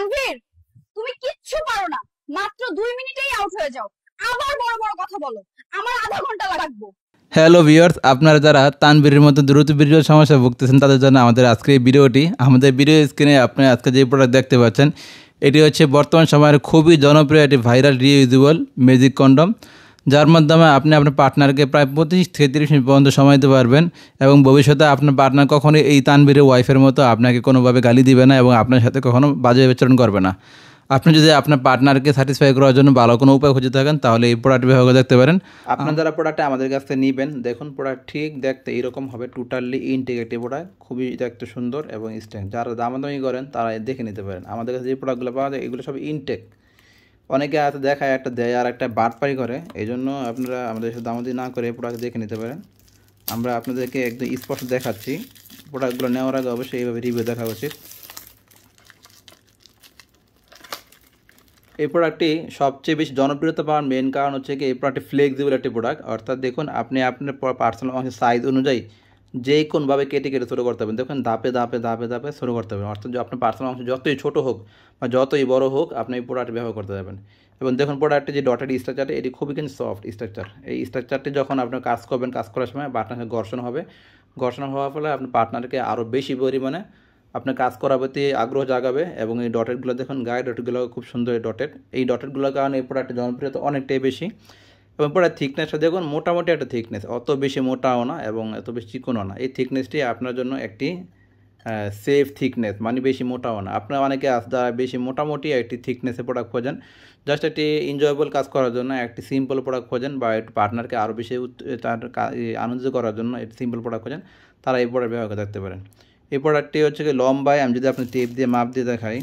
তানভীর, তুমি কিচ্ছু পারো না। মাত্র 2 মিনিটেই আউট হয়ে যাও। আবার বড় বড় কথা বলো। আমার আধা ঘন্টা লাগবে। হ্যালো ভিউয়ার্স, আপনারা যারা তানভীরের মতো দ্রুত ভিডিও সমস্যায় ভুগতেছেন তাদের জন্য আমাদের আজকের এই ভিডিওটি। আমাদের ভিডিও স্ক্রিনে আপনি আজকে যে প্রোডাক্ট দেখতে পাচ্ছেন এটি হচ্ছে বর্তমান সময়ের খুবই জনপ্রিয় একটি ভাইরাল রিইউজেবল ম্যাজিক কন্ডম, যার মাধ্যমে আপনি আপনার পার্টনারকে প্রায় 25 থেকে 30 মিনিট পর্যন্ত সময় দিতে পারবেন এবং ভবিষ্যতে আপনার পার্টনার কখনোই এই তানভীরের ওয়াইফের মতো আপনাকে কোনোভাবে গালি দিবে না এবং আপনার সাথে কখনো বাজে আচরণ করবে না। আপনি যদি আপনার পার্টনারকে স্যাটিসফাই করার জন্য ভালো কোনো উপায় খুঁজে থাকেন তাহলে এই প্রোডাক্ট ব্যবহার করে দেখতে পারেন। আপনার যারা প্রোডাক্টটা আমাদের কাছ থেকে নেবেন, দেখুন প্রোডাক্ট ঠিক দেখতে এইরকম হবে, টোটালি ইনটেক একটি প্রোডাক্ট, খুবই দেখতে সুন্দর এবং স্ট্যান্ড। যারা দামাদামি করেন তারা দেখে নিতে পারেন। আমাদের কাছে যে প্রোডাক্টগুলো পাওয়া যায় এগুলো সব ইনটেক। অনেকে আছে দেখায় একটা দেয় আর একটা বাটপারি করে, এই জন্য আপনারা আমাদের সাথে দামাদামি না করে প্রোডাক্ট দেখে নিতে পারেন। আমরা আপনাদেরকে একদম স্পষ্ট দেখাচ্ছি, প্রোডাক্টগুলো নেওয়ার আগে অবশ্যই এইভাবে রিভিউ দেখা উচিত। এই প্রোডাক্টটি সবচেয়ে বেশি জনপ্রিয়তা পাওয়ার মেন কারণ হচ্ছে কি এই প্রোডাক্টটি ফ্লেক্সিবল একটি প্রোডাক্ট, অর্থাৎ দেখুন আপনি আপনার পার্সোনাল অংশের সাইজ অনুযায়ী যে কোনভাবে কেটে কেটে ছোটো করতে পারবেন। দেখুন ধাপে ধাপে ধাপে ধাপে ছোটো করতে পারবেন, অর্থাৎ আপনার পার্সোনাল অংশ যতই ছোটো হোক বা যতই বড় হোক আপনি এই প্রোডাক্ট ব্যবহার করতে পারবেন। এবং দেখুন প্রোডাক্টের যে ডটেড স্ট্রাকচারটি এটি খুবই কিন্তু সফট স্ট্রাকচার। এই স্ট্রাকচারটি যখন আপনার কাজ করবেন, কাজ করার সময় পার্টনারের ঘর্ষণ হবে, ঘর্ষণ হওয়ার ফলে আপনার পার্টনারকে আরও বেশি পরিমাণে আপনার কাজ করার প্রতি আগ্রহ জাগাবে। এবং এই ডটেডগুলো দেখুন, গায়ে ডটেডগুলো খুব সুন্দর এই ডটেড, এই ডটেডগুলোর কারণে এই প্রোডাক্টের জনপ্রিয়তা অনেকটাই বেশি। এবং প্রোডাক্ট থিকনেসটা দেখুন, মোটামুটি একটা থিকনেস, অত বেশি মোটাও না এবং এত বেশি চিকনও না। এই থিকনেসটি আপনার জন্য একটি সেফ থিকনেস, মানে বেশি মোটাও না। আপনার অনেকে বেশি মোটামুটি একটি থিকনেসের প্রোডাক্ট খোঁজেন, জাস্ট একটি এনজয়েবল কাজ করার জন্য একটি সিম্পল প্রোডাক্ট খোঁজেন, বা একটু পার্টনারকে আরও বেশি তার আনন্দিত করার জন্য একটি সিম্পল প্রোডাক্ট খোঁজেন, তারা এই প্রোডাক্ট ব্যবহার করে দেখতে পারেন। এই প্রোডাক্টটি হচ্ছে কি লম্বায়, আমি যদি আপনি টেপ দিয়ে মাপ দিয়ে দেখাই,